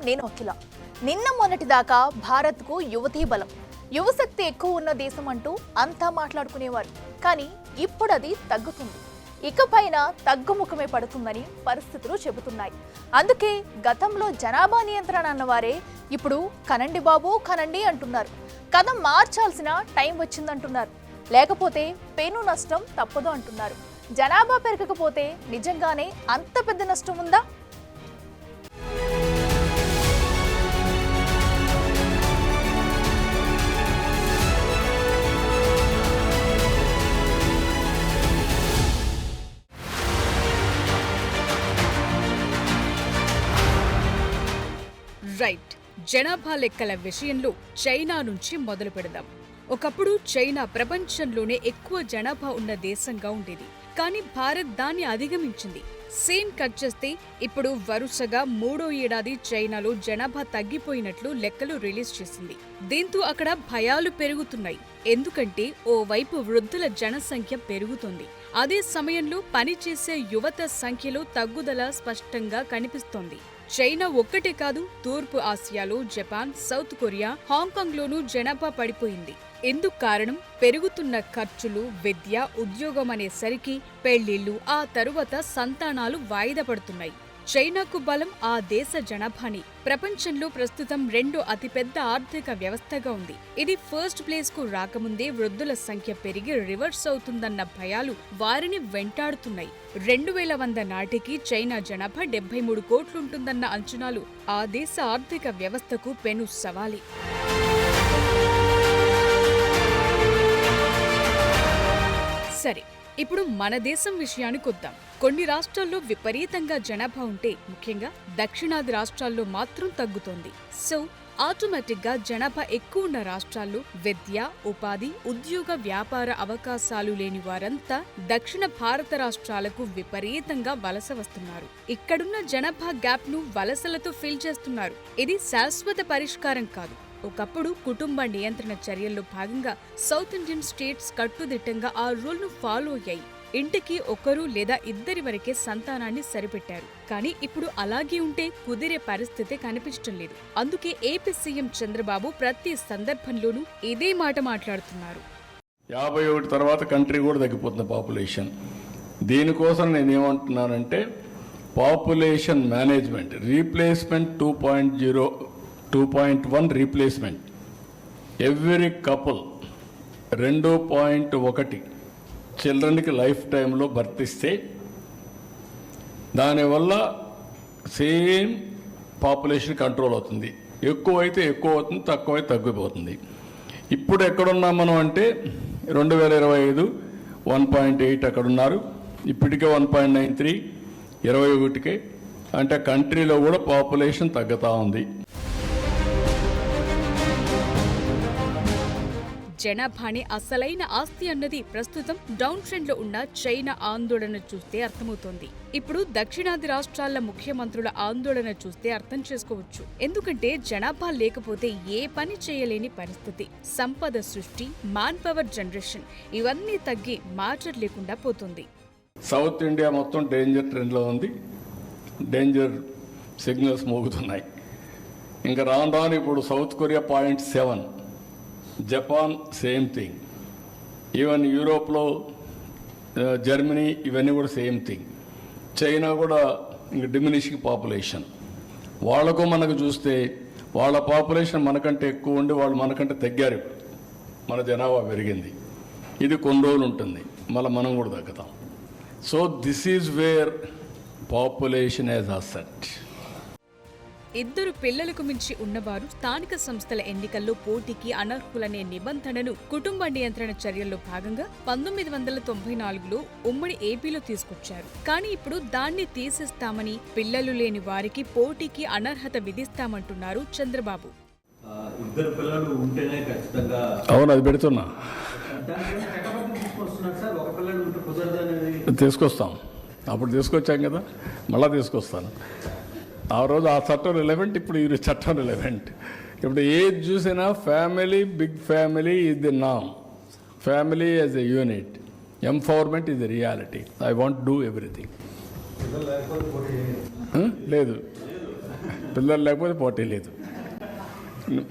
నేను అఖిల. నిన్న మొన్నటి దాకా భారత్కు యువతీ బలం, యువశక్తి ఎక్కువ ఉన్న దేశం అంటూ అంతా మాట్లాడుకునేవారు. కానీ ఇప్పుడు అది తగ్గుతుంది. ఇకపైన తగ్గుముఖమే పడుతుందని పరిస్థితులు చెబుతున్నాయి. అందుకే గతంలో జనాభా నియంత్రణ అన్నవారే ఇప్పుడు కనండి బాబు కనండి అంటున్నారు. కథ మార్చాల్సిన టైం వచ్చిందంటున్నారు. లేకపోతే పెను నష్టం తప్పదు అంటున్నారు. జనాభా పెరగకపోతే నిజంగానే అంత పెద్ద నష్టం ఉందా? రైట్, జనాభా లెక్కల విషయంలో చైనా నుంచి మొదలు పెడదాం. ఒకప్పుడు చైనా ప్రపంచంలోనే ఎక్కువ జనాభా ఉన్న దేశంగా ఉండేది. కానీ భారత్ దాన్ని అధిగమించింది. సేమ్ కట్ చేస్తే ఇప్పుడు వరుసగా 3వ ఏడాది చైనాలో జనాభా తగ్గిపోయినట్లు లెక్కలు రిలీజ్ చేసింది. దీంతో అక్కడ భయాలు పెరుగుతున్నాయి. ఎందుకంటే ఓవైపు వృద్ధుల జనసంఖ్య పెరుగుతోంది, అదే సమయంలో పనిచేసే యువత సంఖ్యలో తగ్గుదల స్పష్టంగా కనిపిస్తోంది. చైనా ఒక్కటే కాదు, తూర్పు ఆసియాలో జపాన్, సౌత్ కొరియా, హాంకాంగ్ లోనూ జనాభా పడిపోయింది. ఎందుకు కారణం? పెరుగుతున్న ఖర్చులు, విద్య, ఉద్యోగం అనేసరికి పెళ్లిళ్లు, ఆ తరువాత సంతానాలు వాయిదా పడుతున్నాయి. చైనాకు బలం ఆ దేశ జనాభాని. ప్రపంచంలో ప్రస్తుతం 2వ అతిపెద్ద ఆర్థిక వ్యవస్థగా ఉంది. ఇది ఫస్ట్ ప్లేస్ కు రాకముందే వృద్ధుల సంఖ్య పెరిగి రివర్స్ అవుతుందన్న భయాలు వారిని వెంటాడుతున్నాయి. 2100 నాటికి చైనా జనాభా 73 కోట్లుంటుందన్న అంచనాలు ఆ దేశ ఆర్థిక వ్యవస్థకు పెను సవాలే. సరే, ఇప్పుడు మన దేశం విషయానికి వద్దాం. కొన్ని రాష్ట్రాల్లో విపరీతంగా జనాభా ఉంటే, ముఖ్యంగా దక్షిణాది రాష్ట్రాల్లో మాత్రం తగ్గుతోంది. సో ఆటోమేటిక్ గా జనాభా ఎక్కువ ఉన్న రాష్ట్రాల్లో విద్య, ఉపాధి, ఉద్యోగ, వ్యాపార అవకాశాలు లేని వారంతా దక్షిణ భారత రాష్ట్రాలకు విపరీతంగా వలస వస్తున్నారు. ఇక్కడున్న జనాభా గ్యాప్ ను వలసలతో ఫిల్ చేస్తున్నారు. ఇది శాశ్వత పరిష్కారం కాదు. ఒకప్పుడు కుటుంబ నియంత్రణ చర్యల్లో భాగంగా సౌత్ ఇండియన్ స్టేట్స్ కట్టుదిట్టంగా ఆ రూల్ ను ఫాలో అయ్యాయి. ఇంటికి ఒకరు లేదా ఇద్దరి వరకే సంతానాన్ని సరిపెట్టారు. కానీ ఇప్పుడు అలాగే ఉంటే కుదిరే పరిస్థితి కనిపించడం లేదు. అందుకే ఏపీ సీఎం చంద్రబాబు ప్రతి సందర్భంలోనూ ఇదే మాట మాట్లాడుతున్నారు. 51 తర్వాత కంట్రీ కూడా తగ్గిపోతుంది పాపులేషన్. దీనికోసం నేనేమంటున్నానంటే population management, replacement 2.0, 2.1 replacement. Every couple 2.1 చిల్డ్రన్కి లైఫ్ టైంలో భర్తిస్తే దానివల్ల సేమ్ పాపులేషన్ కంట్రోల్ అవుతుంది. ఎక్కువైతే ఎక్కువ అవుతుంది, తక్కువైతే తగ్గిపోతుంది. ఇప్పుడు ఎక్కడున్నాం మనం అంటే 2025 1.8 అక్కడున్నారు. ఇప్పటికే 1.93, 21కే. అంటే కంట్రీలో కూడా పాపులేషన్ తగ్గుతూ ఉంది. జనాభాని అసలైన ఆస్తి అన్నది ప్రస్తుతం డౌన్ ట్రెండ్ లో ఉన్న చైనా ఆందోళన చూస్తే అర్థమవుతోంది. ఇప్పుడు దక్షిణాది రాష్ట్రాల ముఖ్యమంత్రుల ఆందోళన చూస్తే అర్థం చేసుకోవచ్చు. ఎందుకంటే జనాభా లేకపోతే ఏ పని చేయలేని పరిస్థితి, సంపద సృష్టి, మ్యాన్ పవర్ జనరేషన్ ఇవన్నీ తగ్గి మ్యాటర్ లేకుండా పోతుంది. సౌత్ ఇండియా మొత్తం డేంజర్ ట్రెండ్లో ఉంది. డేంజర్ సిగ్నల్స్ మోగుతున్నాయి. ఇంకా రాను ఇప్పుడు south Korea 0.7, Japan same thing, even యూరోప్లో జర్మనీ ఇవన్నీ కూడా సేమ్ థింగ్. చైనా కూడా ఇంక డిమినిషింగ్ పాపులేషన్. వాళ్ళకు మనకు చూస్తే వాళ్ళ పాపులేషన్ మనకంటే ఎక్కువ ఉండి వాళ్ళు మనకంటే తగ్గారు. మన జనాభా పెరిగింది. ఇది కొన్ని రోజులు ఉంటుంది, మళ్ళీ మనం కూడా తగ్గుతాం. So this is where population as asset. ఇద్దరు పిల్లలకు మించి ఉన్నవారు స్థానిక సంస్థల ఎన్నికల్లో పోటీకి అనర్హులనే నిబంధనను కుటుంబ నియంత్రణ చర్యల్లో భాగంగా 1994లో ఉమ్మడి ఏపీలో తీసుకొచ్చారు. కానీ ఇప్పుడు దాన్ని తీసేస్తామని, పిల్లలు లేని వారికి పోటీకి అనర్హత విధిస్తామంటున్నారు చంద్రబాబు. ఇద్దరు పిల్లలు ఉంటేనే ఖచ్చితంగా. అవును, అది పెడుతున్నా, తీసుకొస్తాం. అప్పుడు తీసుకొచ్చాం కదా, మళ్ళా తీసుకొస్తాను. ఆ రోజు ఆ చట్టం రిలవెంట్, ఇప్పుడు ఈ చట్టం రిలవెంట్. ఇప్పుడు ఏది చూసినా family, big family is the నామ్. Family as a unit, empowerment is the reality. I want do everything. లేదు, పిల్లలు లేకపోతే పోటీ లేదు.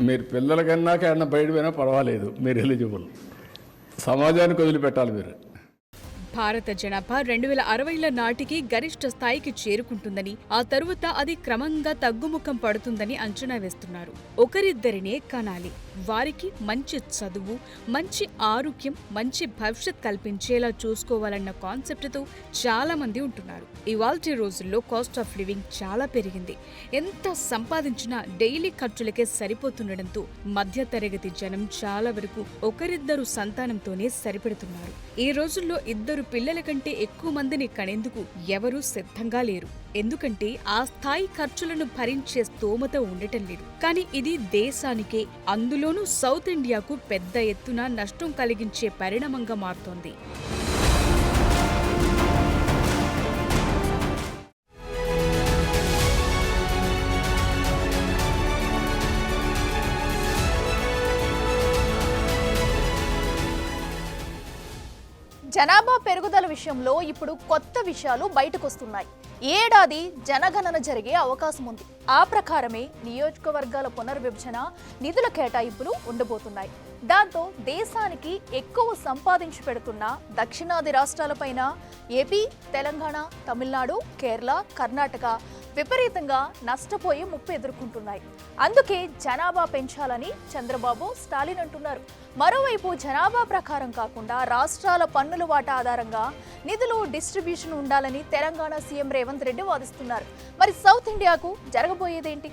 మీరు పిల్లల కన్నాక ఏమన్నా బయట పోయినా పర్వాలేదు, మీరు ఎలిజిబుల్. సమాజానికి వదిలిపెట్టాలి మీరు. భారత జనాభా 2060ల నాటికి గరిష్ట స్థాయికి చేరుకుంటుందని, ఆ తరువాత అది క్రమంగా తగ్గుముఖం పడుతుందని అంచనా వేస్తున్నారు. ఒకరిద్దరినే కనాలి, వారికి మంచి చదువు, మంచి ఆరోగ్యం, మంచి భవిష్యత్ కల్పించేలా చూసుకోవాలన్న కాన్సెప్ట్తో చాలా మంది ఉంటున్నారు. ఇవాల్టి రోజుల్లో కాస్ట్ ఆఫ్ లివింగ్ చాలా పెరిగింది. ఎంత సంపాదించినా డైలీ ఖర్చులకే సరిపోతుండటంతో మధ్యతరగతి జనం చాలా వరకు ఒకరిద్దరు సంతానంతోనే సరిపెడుతున్నారు. ఈ రోజుల్లో ఇద్దరు పిల్లల కంటే ఎక్కువ మందిని కనేందుకు ఎవరూ సిద్ధంగా లేరు. ఎందుకంటే ఆ స్థాయి ఖర్చులను భరించే స్తోమత ఉండటం లేదు. కానీ ఇది దేశానికే, అందులోనూ సౌత్ ఇండియాకు పెద్ద ఎత్తున నష్టం కలిగించే పరిణామంగా మారుతోంది. జనాభా పెరుగుదల విషయంలో ఇప్పుడు కొత్త విషయాలు బయటకొస్తున్నాయి. ఏడాది జనగణన జరిగే అవకాశం ఉంది. ఆ ప్రకారమే నియోజకవర్గాల పునర్విభజన, నిధుల కేటాయింపులు ఉండబోతున్నాయి. దాంతో దేశానికి ఎక్కువ సంపాదించి పెడుతున్న దక్షిణాది రాష్ట్రాలపైన ఏపీ, తెలంగాణ, తమిళనాడు, కేరళ, కర్ణాటక విపరీతంగా నష్టపోయి ముప్పు ఎదుర్కొంటున్నాయి. అందుకే జనాభా పెంచాలని చంద్రబాబు, స్టాలిన్ అంటున్నారు. మరోవైపు జనాభా ప్రకారం కాకుండా రాష్ట్రాల పన్నుల వాటా ఆధారంగా నిధులు డిస్ట్రిబ్యూషన్ ఉండాలని తెలంగాణ సీఎం రేవంత్ రెడ్డి వాదిస్తున్నారు. మరి సౌత్ ఇండియాకు జరగబోయేదేంటి?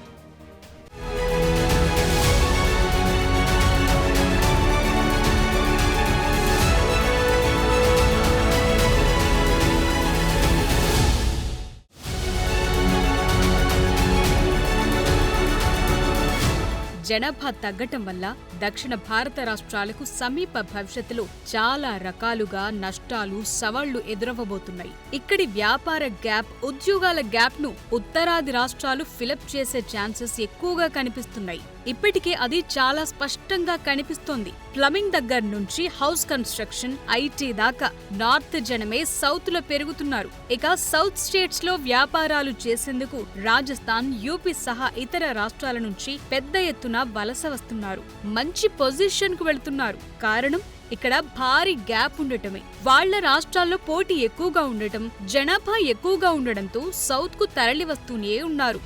జనాభా తగ్గటం వల్ల దక్షిణ భారత రాష్ట్రాలకు సమీప భవిష్యత్తులో చాలా రకాలుగా నష్టాలు, సవాళ్లు ఎదురవ్వబోతున్నాయి. ఇక్కడి వ్యాపార గ్యాప్, ఉద్యోగాల గ్యాప్ ను ఉత్తరాది రాష్ట్రాలు ఫిలప్ చేసే ఛాన్సెస్ ఎక్కువగా కనిపిస్తున్నాయి. ఇప్పటికే అది చాలా స్పష్టంగా కనిపిస్తోంది. ప్లంబింగ్ దగ్గర నుంచి హౌస్ కన్స్ట్రక్షన్, ఐటీ దాకా నార్త్ జనమే సౌత్ లో పెరుగుతున్నారు. ఇక సౌత్ స్టేట్స్ లో వ్యాపారాలు చేసేందుకు రాజస్థాన్, యూపీ సహా ఇతర రాష్ట్రాల నుంచి పెద్ద ఎత్తున వలస వస్తున్నారు. మంచి పొజిషన్ కు వెళ్తున్నారు. కారణం ఇక్కడ భారీ గ్యాప్ ఉండటమే. వాళ్ల రాష్ట్రాల్లో పోటీ ఎక్కువగా ఉండటం, జనాభా ఎక్కువగా ఉండడంతో సౌత్ కు తరలి వస్తూనే ఉన్నారు.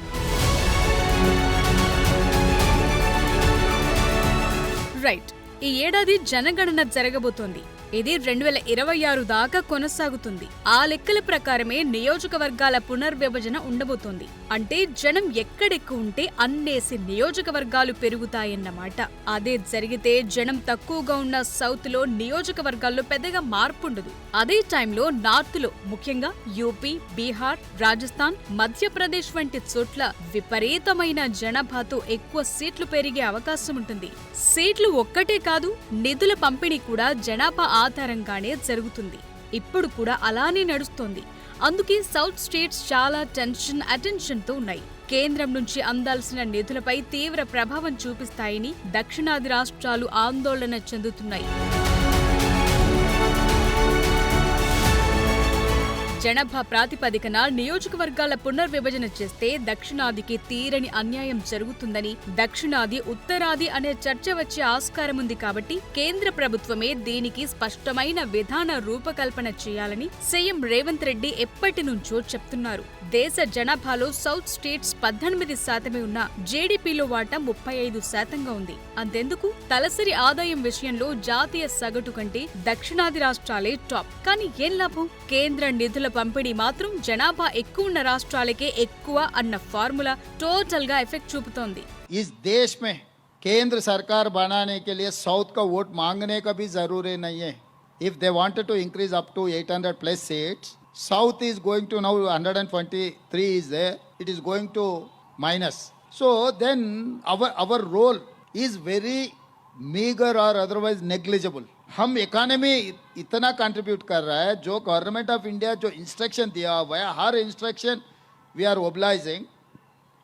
రైట్, ఈ ఏడాది జనగణన జరగబోతోంది. ఇది 2026 దాకా కొనసాగుతుంది. ఆ లెక్కల ప్రకారమే నియోజకవర్గాల పునర్విభజన ఉండబోతోంది. అంటే జనం ఎక్కడెక్కువ ఉంటే అన్నేసి నియోజకవర్గాలు పెరుగుతాయన్నమాట. అదే జరిగితే జనం తక్కువగా ఉన్న సౌత్ లో నియోజకవర్గాల్లో పెద్దగా మార్పు ఉండదు. అదే టైంలో నార్త్ లో, ముఖ్యంగా యూపీ, బీహార్, రాజస్థాన్, మధ్యప్రదేశ్ వంటి చోట్ల విపరీతమైన జనాభాతో ఎక్కువ సీట్లు పెరిగే అవకాశం ఉంటుంది. సీట్లు ఒక్కటే కాదు, నిధుల పంపిణీ కూడా జనాభా ఆధారంగానే జరుగుతుంది. ఇప్పుడు కూడా అలానే నడుస్తోంది. అందుకే సౌత్ స్టేట్స్ చాలా అటెన్షన్తో ఉన్నాయి. కేంద్రం నుంచి అందాల్సిన నిధులపై తీవ్ర ప్రభావం చూపిస్తాయని దక్షిణాది రాష్ట్రాలు ఆందోళన చెందుతున్నాయి. జనాభా ప్రాతిపదికన నియోజకవర్గాల పునర్విభజన చేస్తే దక్షిణాదికి తీరని అన్యాయం జరుగుతుందని, దక్షిణాది, ఉత్తరాది అనే చర్చ వచ్చే ఆస్కారం ఉంది. కాబట్టి కేంద్ర ప్రభుత్వమే దీనికి స్పష్టమైన విధాన రూపకల్పన చేయాలని సీఎం రేవంత్ రెడ్డి ఎప్పటి నుంచో చెప్తున్నారు. దేశ జనాభాలో సౌత్ స్టేట్స్ 18% ఉన్న జీడీపీలో వాటా 35% ఉంది. అంతెందుకు, తలసరి ఆదాయం విషయంలో జాతీయ సగటు కంటే దక్షిణాది రాష్ట్రాలే టాప్. కానీ ఏం లాభం? కేంద్ర నిధుల పంపిణీ మాత్రం జనాభా ఎక్కువ ఉన్న రాష్ట్రాలకే ఎక్కువ అన్న ఫార్ములా టోటల్ గా ఎఫెక్ట్ చూపుతోంది. इस देश में केंद्र सरकार बनाने के लिए साउथ का वोट मांगने का भी जरूरी नहीं है. If they wanted to increase up to 800 plus seats, South is going to now 123 is there. It is going to minus. So then our role is very meager or otherwise negligible. हम economy इतना contribute कर रहा है, जो government of India जो instruction दिया हुआ है, हर instruction we are obliging.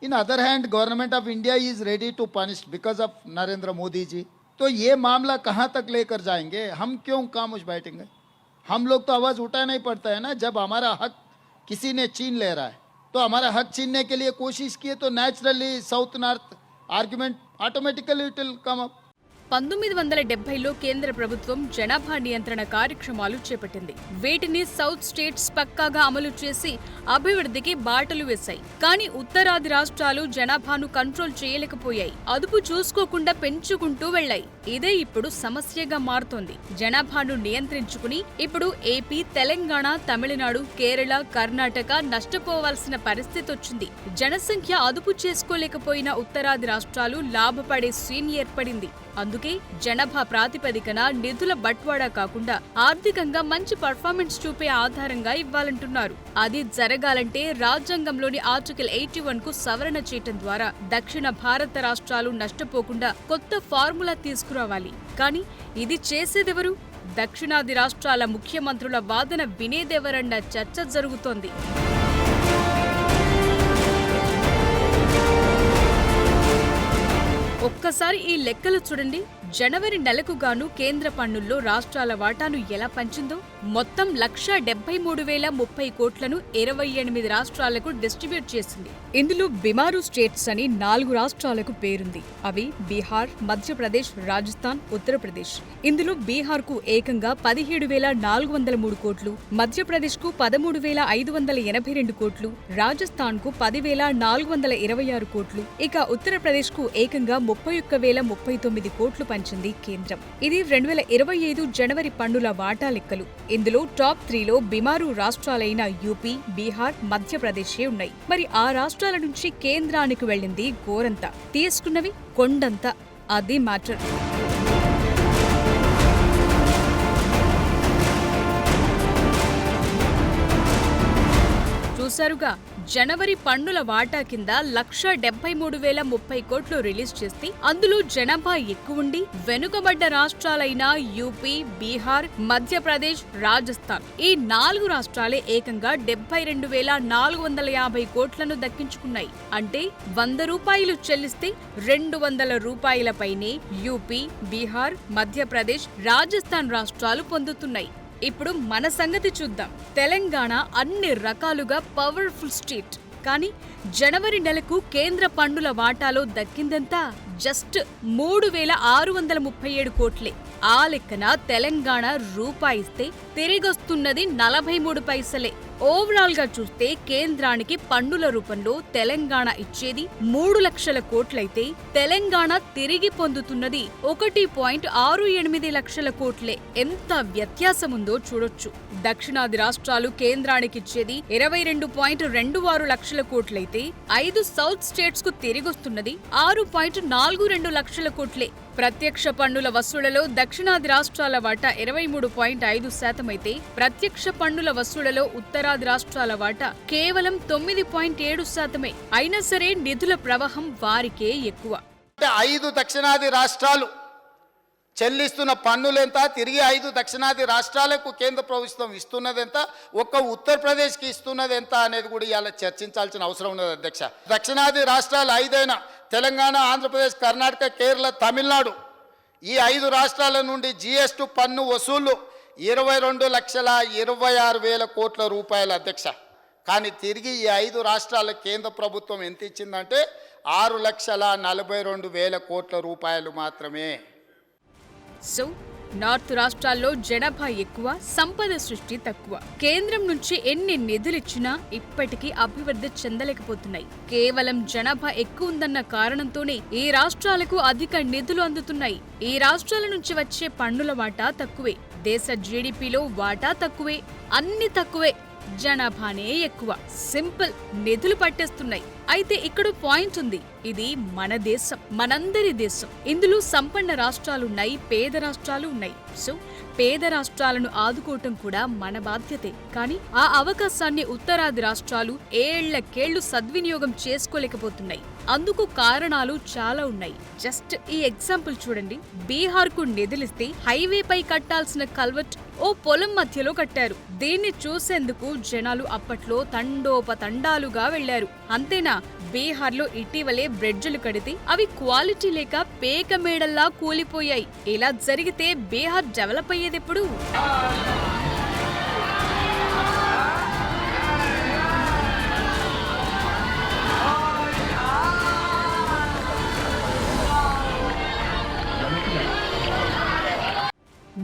In other hand government of India is ready to punish because of Narendra Modi ji. तो ये मामला कहाँ तक लेकर जाएंगे? हम क्यों खामोश बैठेंगे? हम लोग तो आवाज़ उठाना ही पड़ता है ना, जब हमारा हक किसी ने छीन ले रहा है. तो हमारा हक छीनने के लिए कोशिश किए तो naturally south north argument automatically it will come up. 1970లో కేంద్ర ప్రభుత్వం జనాభా నియంత్రణ కార్యక్రమాలు చేపట్టింది. వీటిని సౌత్ స్టేట్స్ పక్కాగా అమలు చేసి అభివృద్ధికి బాటలు వేశాయి. కానీ ఉత్తరాది రాష్ట్రాలు జనాభాను కంట్రోల్ చేయలేకపోయాయి. అదుపు చూసుకోకుండా పెంచుకుంటూ వెళ్లాయి. ఇదే ఇప్పుడు సమస్యగా మారుతోంది. జనాభాను నియంత్రించుకుని ఇప్పుడు ఏపీ, తెలంగాణ, తమిళనాడు, కేరళ, కర్ణాటక నష్టపోవాల్సిన పరిస్థితి వచ్చింది. జనసంఖ్య అదుపు చేసుకోలేకపోయిన ఉత్తరాది రాష్ట్రాలు లాభపడే సీన్ ఏర్పడింది. అందుకే జనాభా ప్రాతిపదికన నిధుల బట్వాడా కాకుండా ఆర్థికంగా మంచి పర్ఫార్మెన్స్ చూపే ఆధారంగా ఇవ్వాలంటున్నారు. అది జరగాలంటే రాజ్యాంగంలోని ఆర్టికల్ 81 కు సవరణ చేయటం ద్వారా దక్షిణ భారత రాష్ట్రాలు నష్టపోకుండా కొత్త ఫార్ములా తీసుకురావాలి. కానీ ఇది చేసేదెవరు? దక్షిణాది రాష్ట్రాల ముఖ్యమంత్రుల వాదన వినేదెవరన్న చర్చ జరుగుతోంది. ఒక్కసారి ఈ లెక్కలు చూడండి. జనవరి నెలకు గాను కేంద్ర పన్నుల్లో రాష్ట్రాల వాటాను ఎలా పంచిందో. మొత్తం 1,73,030 కోట్లను 28 రాష్ట్రాలకు డిస్ట్రిబ్యూట్ చేసింది. ఇందులో బిమారు స్టేట్స్ అని 4 రాష్ట్రాలకు పేరుంది. అవి బీహార్, మధ్యప్రదేశ్, రాజస్థాన్, ఉత్తరప్రదేశ్. ఇందులో బీహార్ కు ఏకంగా 17,403 కోట్లు, మధ్యప్రదేశ్ కు 13,582 కోట్లు, రాజస్థాన్ కు 10,426 కోట్లు, ఇక ఉత్తరప్రదేశ్ కు ఏకంగా 31,039 కోట్లు పంచింది కేంద్రం. ఇది 2025 జనవరి పన్నుల వాటా లెక్కలు. ఇందులో టాప్ 3లో బిమారు రాష్ట్రాలైన యూపీ, బీహార్, మధ్యప్రదేశే ఉన్నాయి. మరి ఆ రాష్ట్రాల నుంచి కేంద్రానికి వెళ్లింది గోరంత, తీసుకున్నవి కొండంత. అది మ్యాటర్. చూసారుగా, జనవరి పన్నుల వాటా కింద 1,73,030 కోట్లు రిలీజ్ చేస్తే అందులో జనాభా ఎక్కువుండి వెనుకబడ్డ రాష్ట్రాలైన యూపీ, బీహార్, మధ్యప్రదేశ్, రాజస్థాన్ ఈ 4 రాష్ట్రాలే ఏకంగా 72,450 కోట్లను దక్కించుకున్నాయి. అంటే 100 రూపాయలు చెల్లిస్తే 200 రూపాయలపైనే యూపీ, బీహార్, మధ్యప్రదేశ్, రాజస్థాన్ రాష్ట్రాలు పొందుతున్నాయి. ఇప్పుడు మన సంగతి చూద్దాం. తెలంగాణ అన్ని రకాలుగా పవర్ఫుల్ స్టేట్. కానీ జనవరి నెలకు కేంద్ర పన్నుల వాటాలో దక్కిందంతా జస్ట్ 3,637 కోట్లే. ఆ లెక్కన తెలంగాణ రూపాయిస్తే తిరిగొస్తున్నది 43 పైసలే. ఓవరాల్ గా చూస్తే కేంద్రానికి పన్నుల రూపంలో తెలంగాణ ఇచ్చేది 3 లక్షల కోట్లయితే తెలంగాణ తిరిగి పొందుతున్నది 1.68 లక్షల కోట్లే. ఎంత వ్యత్యాసముందో చూడొచ్చు. దక్షిణాది రాష్ట్రాలు కేంద్రానికిచ్చేది 22.26 లక్షల కోట్లయితే 5 సౌత్ స్టేట్స్ కు తిరిగొస్తున్నది 6.42 లక్షల కోట్లే. ప్రత్యక్ష పన్నుల వసూళ్లలో దక్షిణాది రాష్ట్రాల వాటా 23.5% అయితే ప్రత్యక్ష పన్నుల వసూళ్లలో ఉత్తరాది రాష్ట్రాల వాటా కేవలం 9.7%. అయినా సరే నిధుల ప్రవాహం వారికే ఎక్కువ. 5 దక్షిణాది రాష్ట్రాలు చెల్లిస్తున్న పన్నులెంత, తిరిగి 5 దక్షిణాది రాష్ట్రాలకు కేంద్ర ప్రభుత్వం ఇస్తున్నదెంత, ఒక్క ఉత్తరప్రదేశ్కి ఇస్తున్నదెంత అనేది కూడా ఇవాళ చర్చించాల్సిన అవసరం ఉన్నది అధ్యక్ష. దక్షిణాది రాష్ట్రాలు 5 అయినా తెలంగాణ, ఆంధ్రప్రదేశ్, కర్ణాటక, కేరళ, తమిళనాడు ఈ 5 రాష్ట్రాల నుండి GST పన్ను వసూళ్లు 22,26,000 కోట్ల రూపాయలు అధ్యక్ష. కానీ తిరిగి ఈ 5 రాష్ట్రాల కేంద్ర ప్రభుత్వం ఎంత ఇచ్చిందంటే 6,42,000 కోట్ల రూపాయలు మాత్రమే. సో నార్త్ రాష్ట్రాల్లో జనాభా ఎక్కువ, సంపద సృష్టి తక్కువ. కేంద్రం నుంచి ఎన్ని నిధులిచ్చినా ఇప్పటికీ అభివృద్ధి చెందలేకపోతున్నాయి. కేవలం జనాభా ఎక్కువ ఉందన్న కారణంతోనే ఈ రాష్ట్రాలకు అధిక నిధులు అందుతున్నాయి. ఈ రాష్ట్రాల నుంచి వచ్చే పన్నుల వాటా తక్కువే, దేశ జీడీపీలో వాటా తక్కువే, అన్ని తక్కువే, జనాభానే ఎక్కువ. సింపుల్, నిధులు పట్టేస్తున్నాయి. అయితే ఇక్కడ పాయింట్ ఉంది. ఇది మన దేశం, మనందరి దేశం. ఇందులో సంపన్న రాష్ట్రాలున్నాయి, పేద రాష్ట్రాలు ఉన్నాయి. సో పేద రాష్ట్రాలను ఆదుకోవటం కూడా మన బాధ్యతే. కానీ ఆ అవకాశాన్ని ఉత్తరాది రాష్ట్రాలు ఏళ్లకేళ్లు సద్వినియోగం చేసుకోలేకపోతున్నాయి. అందుకు కారణాలు చాలా ఉన్నాయి. జస్ట్ ఈ ఎగ్జాంపుల్ చూడండి. బీహార్ కు నిధులిస్తే హైవేపై కట్టాల్సిన కల్వర్ట్ ఓ పొలం మధ్యలో కట్టారు. దీన్ని చూసేందుకు జనాలు అప్పట్లో తండోపతండాలుగా వెళ్లారు. అంతేనా, బీహార్లో ఇటీవలే బ్రిడ్జులు కడితే అవి క్వాలిటీ లేక పేక మేడల్లా కూలిపోయాయి. ఇలా జరిగితే బీహార్ డెవలప్ అయ్యేదెప్పుడు?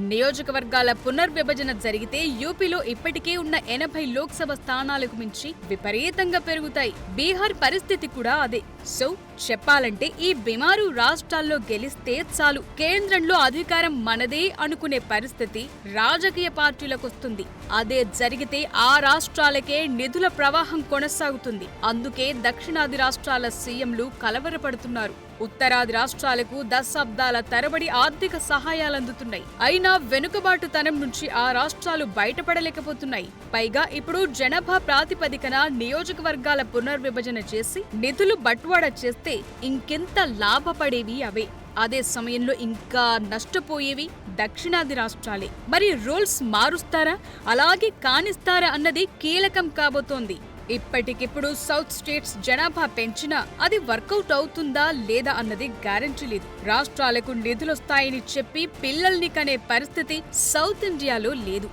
నియోజకవర్గాల పునర్విభజన జరిగితే యూపీలో ఇప్పటికే ఉన్న 80 లోక్సభ స్థానాలకు మించి విపరీతంగా పెరుగుతాయి. బీహార్ పరిస్థితి కూడా అదే. సో చెప్పాలంటే ఈ బిమారు రాష్ట్రాల్లో గెలిస్తే చాలు, కేంద్రంలో అధికారం మనదే అనుకునే పరిస్థితి రాజకీయ పార్టీలకొస్తుంది. అదే జరిగితే ఆ రాష్ట్రాలకే నిధుల ప్రవాహం కొనసాగుతుంది. అందుకే దక్షిణాది రాష్ట్రాల సీఎంలు కలవరపడుతున్నారు. ఉత్తరాది రాష్ట్రాలకు దశాబ్దాల తరబడి ఆర్థిక సహాయాలందుతున్నాయి. అయినా వెనుకబాటుతనం నుంచి ఆ రాష్ట్రాలు బయటపడలేకపోతున్నాయి. పైగా ఇప్పుడు జనాభా ప్రాతిపదికన నియోజకవర్గాల పునర్విభజన చేసి నిధులు బట్వాడా చేస్తే ఇంకెంత లాభపడేవి అవే. అదే సమయంలో ఇంకా నష్టపోయేవి దక్షిణాది రాష్ట్రాలే. మరి రూల్స్ మారుస్తారా, అలాగే కానిస్తారా అన్నది కీలకం కాబోతోంది. ఇప్పటికిప్పుడు సౌత్ స్టేట్స్ జనాభా పెంచినా అది వర్కౌట్ అవుతుందా లేదా అన్నది గ్యారెంటీ లేదు. రాష్ట్రాలకు నిధులొస్తాయని చెప్పి పిల్లల్ని కనే పరిస్థితి సౌత్ ఇండియాలో లేదు.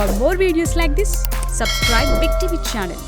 For more videos like this, subscribe Big TV channel.